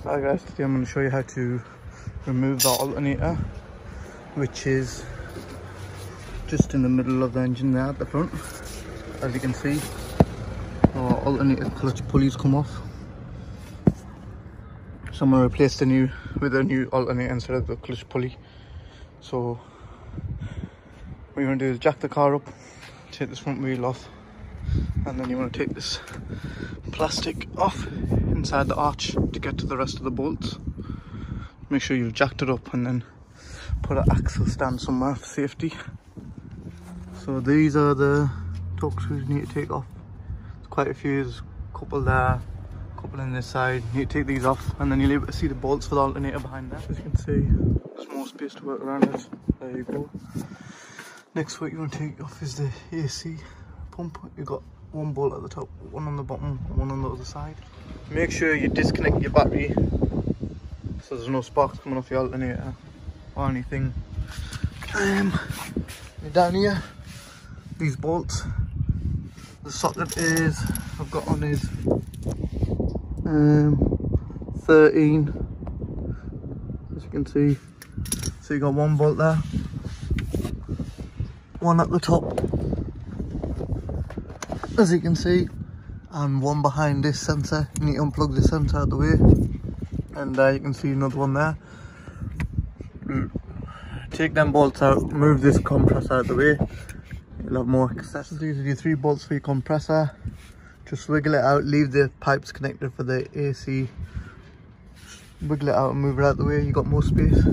Hi guys, today I'm going to show you how to remove the alternator, which is just in the middle of the engine there at the front. As you can see, our alternator clutch pulleys come off. So I'm going to replace the new with a new alternator instead of the clutch pulley. So what you're going to do is jack the car up, take this front wheel off, and then you want to take this plastic off inside the arch to get to the rest of the bolts. Make sure you've jacked it up and then put an axle stand somewhere for safety. So these are the torque screws you need to take off. There's quite a few, there's a couple there, a couple in this side. You need to take these off and then you'll be able to see the bolts for the alternator behind there. As you can see, there's more space to work around it. There you go. Next, what you want to take off is the AC pump. You've got one bolt at the top, one on the bottom, one on the other side. Make sure you disconnect your battery so there's no sparks coming off your alternator or anything. Down here, these bolts, the socket is, I've got on is 13, as you can see. So you got one bolt there, one at the top, as you can see, and one behind this sensor. You need to unplug the sensor out of the way, and you can see another one there. Take them bolts out, move this compressor out of the way, you'll have more access. These are your 3 bolts for your compressor. Just wiggle it out, leave the pipes connected for the AC, wiggle it out and move it out of the way, you got more space.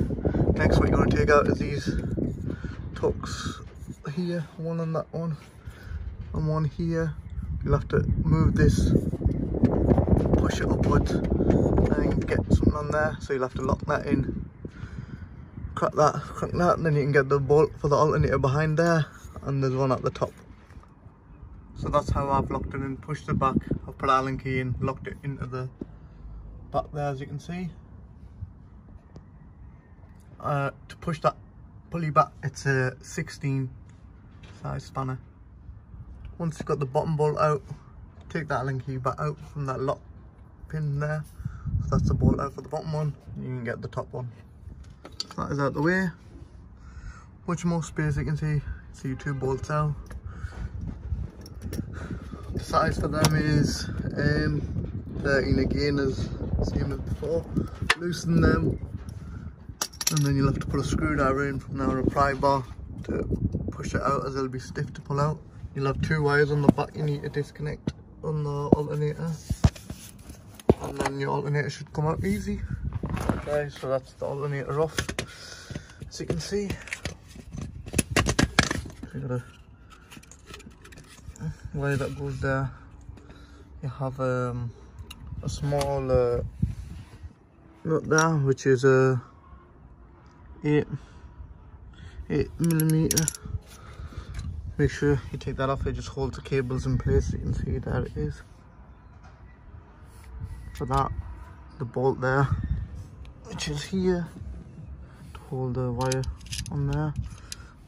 Next, what you want to take out is these tucks here, one on that one and one here. You'll have to move this, push it upwards and get something on there, so you'll have to lock that in, crack that, and then you can get the bolt for the alternator behind there, and there's one at the top. So that's how I've locked it in, pushed it back, I've put Allen key in, locked it into the back there, as you can see. To push that pulley back, it's a 16 size spanner. Once you've got the bottom bolt out, take that Allen key back out from that lock pin there. So that's the bolt out for the bottom one, you can get the top one. So that is out the way. Much more space, you can see your 2 bolts out. The size for them is 13 again, as same as before. Loosen them, and then you'll have to put a screwdriver in from there, or a pry bar, to push it out, as it'll be stiff to pull out. You'll have 2 wires on the back you need to disconnect on the alternator, and then your alternator should come out easy. Okay, so that's the alternator off. As you can see, you got a wire that goes there. You have a small nut there, which is a 8mm. Make sure you take that off, it just holds the cables in place. You can see there it is. For that, the bolt there, which is here, to hold the wire on there.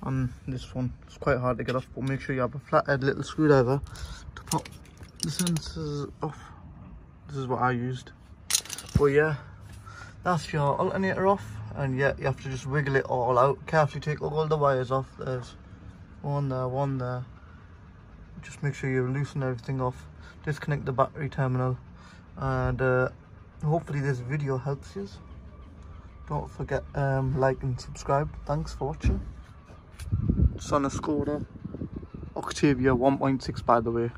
And this one, it's quite hard to get off, but make sure you have a flathead little screwdriver to pop the sensors off. This is what I used. But yeah, that's your alternator off, and yeah, you have to just wiggle it all out. Carefully take all the wires off. There's one there. Just make sure you loosen everything off. Disconnect the battery terminal, and hopefully this video helps you. Don't forget like and subscribe. Thanks for watching. It's on a Skoda Octavia 1.6, by the way.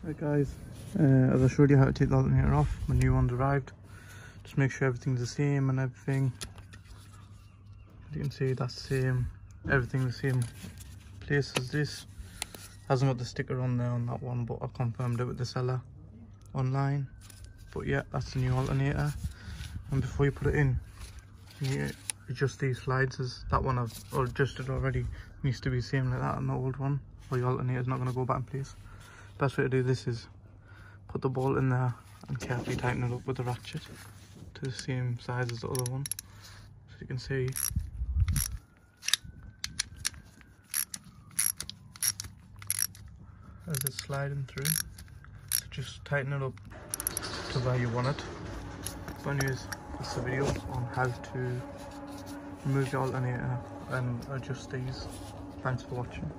Right guys, as I showed you how to take the alternator off, my new one's arrived. Just make sure everything's the same and everything. As you can see, that's the same, everything the same place as this. Hasn't got the sticker on there on that one, but I confirmed it with the seller online. But yeah, that's the new alternator. And before you put it in, you need to adjust these slides, as that one I've adjusted already. Needs to be the same like that on the old one, or your alternator's not going to go back in place. Best way to do this is put the bolt in there and carefully tighten it up with the ratchet to the same size as the other one. So you can see, as it's sliding through, so just tighten it up to where you want it. But anyways, It's a video on how to remove the alternator and adjust these. Thanks for watching.